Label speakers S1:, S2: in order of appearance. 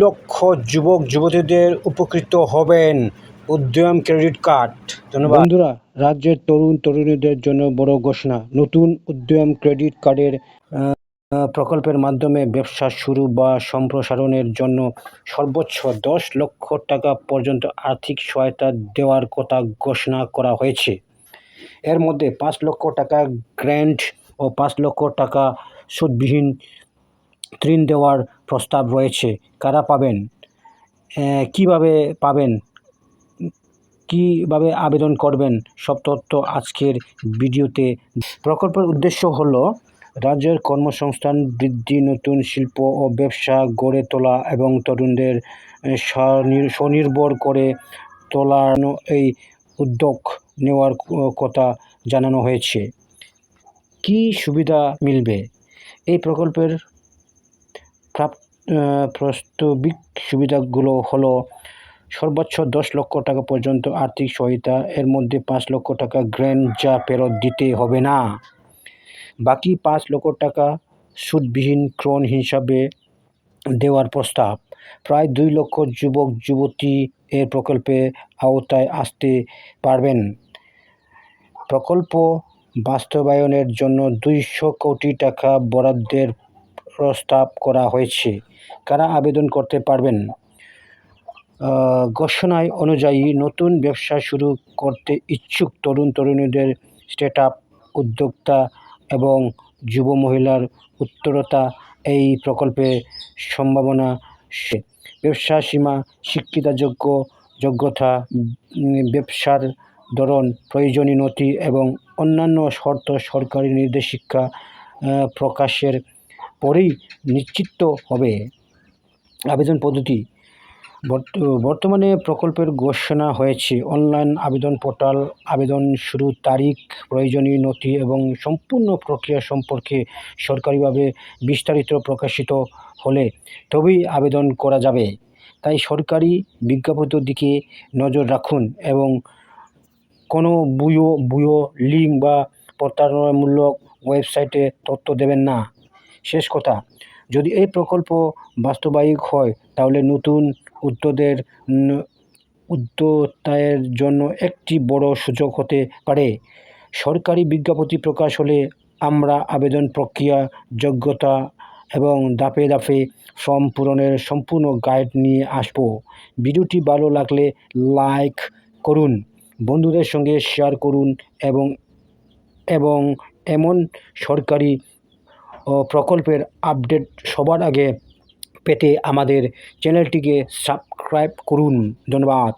S1: লক্ষ যুবক যুবতীদের উপকৃত হবেন উদ্যম ক্রেডিট কার্ড। ধন্যবাদ বন্ধুরা। রাজ্যের তরুণ তরুণীদের জন্য বড় ঘোষণা, নতুন উদ্যম ক্রেডিট কার্ডের প্রকল্পের মাধ্যমে ব্যবসা শুরু বা সম্প্রসারণের জন্য সর্বোচ্চ 10 লক্ষ টাকা পর্যন্ত আর্থিক সহায়তা দেওয়ার কথা ঘোষণা করা হয়েছে। এর মধ্যে 5 লক্ষ টাকা গ্র্যান্ট ও 5 লক্ষ টাকা সুদবিহীন ঋণ দেওয়ার প্রস্তাব রয়েছে। কারা পাবেন, কিভাবে আবেদন করবেন, সব তথ্য আজকের ভিডিওতে। প্রকল্পের উদ্দেশ্য হলো রাজ্যের কর্মসংস্থান বৃদ্ধি, নতুন শিল্প ও ব্যবসা গড়ে তোলা এবং তরুণদের স্বনির্ভর করে তোলার এই উদ্যোগ নেওয়ার কথা জানানো হয়েছে। কি সুবিধা মিলবে? এই প্রকল্পের প্রস্তাবিক সুবিধাগুলো হলো সর্বোচ্চ 10 লক্ষ টাকা পর্যন্ত আর্থিক সহায়তা, এর মধ্যে 5 লক্ষ টাকা গ্র্যান্ট যা ফেরত দিতে হবে না, বাকি 5 লক্ষ টাকা সুদবিহীন ঋণ হিসাবে দেওয়ার প্রস্তাব। প্রায় 2 লক্ষ যুবক যুবতী এর প্রকল্পে আওতায় আসতে পারবেন। প্রকল্প বাস্তবায়নের জন্য 200 কোটি টাকা বরাদ্দের প্রস্তাব করা হয়েছে। কারা আবেদন করতে পারবেন? ঘোষণায় অনুযায়ী নতুন ব্যবসা শুরু করতে ইচ্ছুক তরুণ তরুণীদের, স্টার্টআপ উদ্যোক্তা এবং যুব মহিলার উত্তরতা এই প্রকল্পে সম্ভাবনা। ব্যবসা সীমা, যোগ্যতা, ব্যবসার ধরন, প্রয়োজনীয় নথি এবং অন্যান্য শর্ত সরকারি নির্দেশিকা প্রকাশের পরেই নিশ্চিত হবে। আবেদন পদ্ধতি, বর্তমানে প্রকল্পের ঘোষণা হয়েছে অনলাইন আবেদন পোর্টাল। আবেদন শুরুর তারিখ, প্রয়োজনীয় নথি এবং সম্পূর্ণ প্রক্রিয়া সম্পর্কে সরকারিভাবে বিস্তারিত প্রকাশিত হলে তবেই আবেদন করা যাবে। তাই সরকারি বিজ্ঞাপনের দিকে নজর রাখুন এবং কোনো বুয়ো লিঙ্ক বা প্রতারণামূলক ওয়েবসাইটে তথ্য দেবেন না। শেষ কথা, যদি এই প্রকল্প বাস্তবায়িত হয় তাহলে নতুন উদ্যোক্তাদের জন্য একটি বড় সুযোগ হতে পারে। সরকারি বিজ্ঞপ্তি প্রকাশ হলে আমরা আবেদন প্রক্রিয়া, যোগ্যতা এবং ধাপে ধাপে ফর্ম পূরণের সম্পূর্ণ গাইড নিয়ে আসব। ভিডিওটি ভালো লাগলে লাইক করুন, বন্ধুদের সঙ্গে শেয়ার করুন এবং এমন সরকারি প্রকল্পের আপডেট সবার আগে পেতে আমাদের চ্যানেলটিকে সাবস্ক্রাইব করুন। ধন্যবাদ।